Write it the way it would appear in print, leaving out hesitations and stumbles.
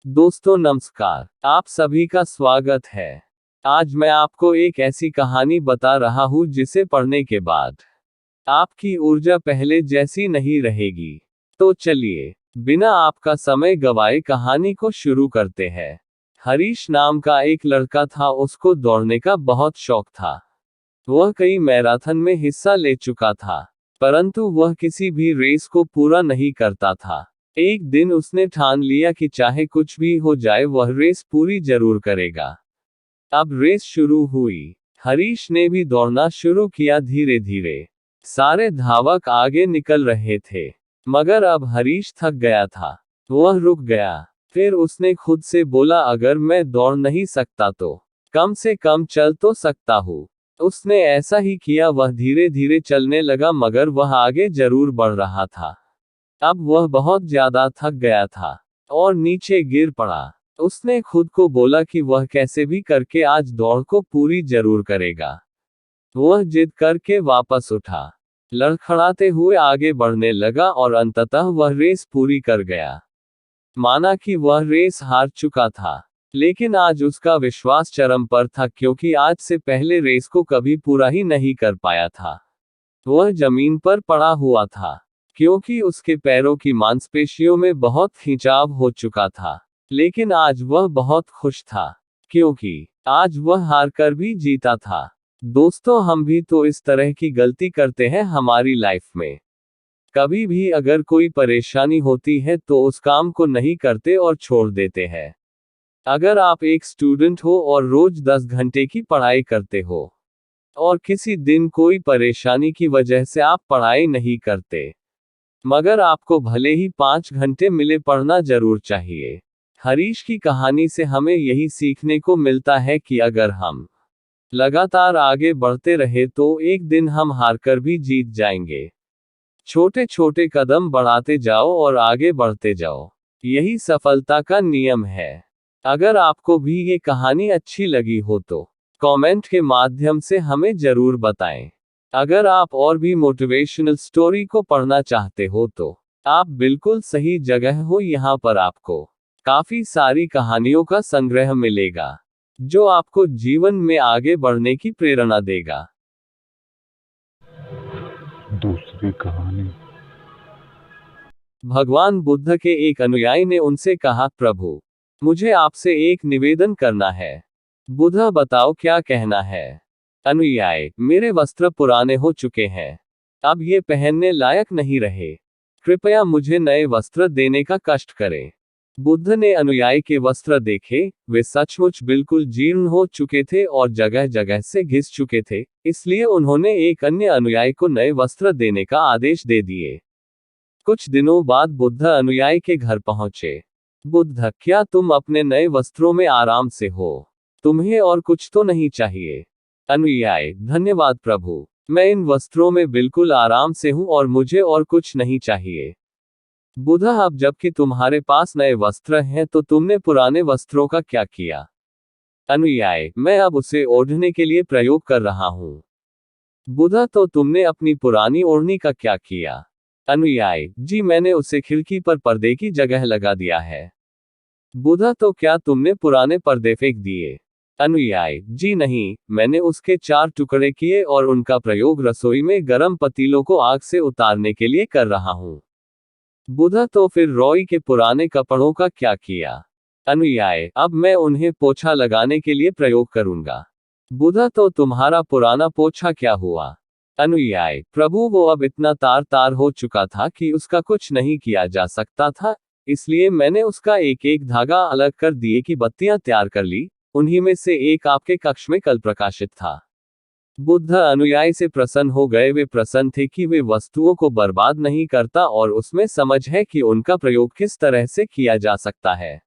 दोस्तों नमस्कार, आप सभी का स्वागत है। आज मैं आपको एक ऐसी कहानी बता रहा हूँ जिसे पढ़ने के बाद आपकी ऊर्जा पहले जैसी नहीं रहेगी। तो चलिए, बिना आपका समय गवाए कहानी को शुरू करते हैं। हरीश नाम का एक लड़का था, उसको दौड़ने का बहुत शौक था। वह कई मैराथन में हिस्सा ले चुका था, परंतु वह किसी भी रेस को पूरा नहीं करता था। एक दिन उसने ठान लिया कि चाहे कुछ भी हो जाए वह रेस पूरी जरूर करेगा। अब रेस शुरू हुई। हरीश ने भी दौड़ना शुरू किया। धीरे धीरे सारे धावक आगे निकल रहे थे, मगर अब हरीश थक गया था। वह रुक गया। फिर उसने खुद से बोला, अगर मैं दौड़ नहीं सकता तो कम से कम चल तो सकता हूँ। उसने ऐसा ही किया। वह धीरे धीरे चलने लगा, मगर वह आगे जरूर बढ़ रहा था। अब वह बहुत ज्यादा थक गया था और नीचे गिर पड़ा। उसने खुद को बोला कि वह कैसे भी करके आज दौड़ को पूरी जरूर करेगा। वह जिद करके वापस उठा, लड़खड़ाते हुए आगे बढ़ने लगा और अंततः वह रेस पूरी कर गया। माना कि वह रेस हार चुका था, लेकिन आज उसका विश्वास चरम पर था, क्योंकि आज से पहले रेस को कभी पूरा ही नहीं कर पाया था। वह जमीन पर पड़ा हुआ था, क्योंकि उसके पैरों की मांसपेशियों में बहुत खिंचाव हो चुका था। लेकिन आज वह बहुत खुश था, क्योंकि आज वह हार कर भी जीता था। दोस्तों, हम भी तो इस तरह की गलती करते हैं हमारी लाइफ में। कभी भी अगर कोई परेशानी होती है तो उस काम को नहीं करते और छोड़ देते हैं। अगर आप एक स्टूडेंट हो और रोज 10 घंटे की पढ़ाई करते हो, और किसी दिन कोई परेशानी की वजह से आप पढ़ाई नहीं करते, मगर आपको भले ही 5 घंटे मिले, पढ़ना जरूर चाहिए। हरीश की कहानी से हमें यही सीखने को मिलता है कि अगर हम लगातार आगे बढ़ते रहे तो एक दिन हम हारकर भी जीत जाएंगे। छोटे छोटे कदम बढ़ाते जाओ और आगे बढ़ते जाओ, यही सफलता का नियम है। अगर आपको भी ये कहानी अच्छी लगी हो तो कमेंट के माध्यम से हमें जरूर बताएं। अगर आप और भी मोटिवेशनल स्टोरी को पढ़ना चाहते हो तो आप बिल्कुल सही जगह हो। यहाँ पर आपको काफी सारी कहानियों का संग्रह मिलेगा, जो आपको जीवन में आगे बढ़ने की प्रेरणा देगा। दूसरी कहानी। भगवान बुद्ध के एक अनुयायी ने उनसे कहा, प्रभु, मुझे आपसे एक निवेदन करना है। बुद्ध, बताओ क्या कहना है। अनुयायी, मेरे वस्त्र पुराने हो चुके हैं, अब ये पहनने लायक नहीं रहे। कृपया मुझे नए वस्त्र देने का कष्ट करें। बुद्ध ने अनुयायी के वस्त्र देखे। वे सचमुच बिल्कुल जीर्ण हो चुके थे और जगह जगह से घिस चुके थे, इसलिए उन्होंने एक अन्य अनुयायी को नए वस्त्र देने का आदेश दे दिए। कुछ दिनों बाद बुद्ध अनुयायी के घर पहुंचे। बुद्ध, क्या तुम अपने नए वस्त्रों में आराम से हो? तुम्हें और कुछ तो नहीं चाहिए? अनुयायी, धन्यवाद प्रभु, मैं इन वस्त्रों में बिल्कुल आराम से हूं और मुझे और कुछ नहीं चाहिए। बुद्ध, अब जबकि तुम्हारे पास नए वस्त्र हैं तो तुमने पुराने वस्त्रों का क्या किया? अनुयायी, मैं अब उसे ओढ़ने के लिए प्रयोग कर रहा हूं। बुद्ध, तो तुमने अपनी पुरानी ओढ़नी का क्या किया? अनुयायी, जी मैंने उसे खिड़की पर पर्दे की जगह लगा दिया है। बुद्ध, तो क्या तुमने पुराने पर्दे फेंक दिए? अनुयायी, जी नहीं, मैंने उसके 4 टुकड़े किए और उनका प्रयोग रसोई में गर्म पतीलों को आग से उतारने के लिए कर रहा हूँ। बुद्ध, तो फिर रोई के पुराने कपड़ों का क्या किया? अनुयायी, अब मैं उन्हें पोछा लगाने के लिए प्रयोग करूंगा। बुद्ध, तो तुम्हारा पुराना पोछा क्या हुआ? अनुयायी, प्रभु, वो अब इतना तार तार हो चुका था कि उसका कुछ नहीं किया जा सकता था, इसलिए मैंने उसका एक एक धागा अलग कर दिए की बत्तियां तैयार कर ली। उन्हीं में से एक आपके कक्ष में कल प्रकाशित था। बुद्ध अनुयायी से प्रसन्न हो गए। वे प्रसन्न थे कि वे वस्तुओं को बर्बाद नहीं करता और उसमें समझ है कि उनका प्रयोग किस तरह से किया जा सकता है।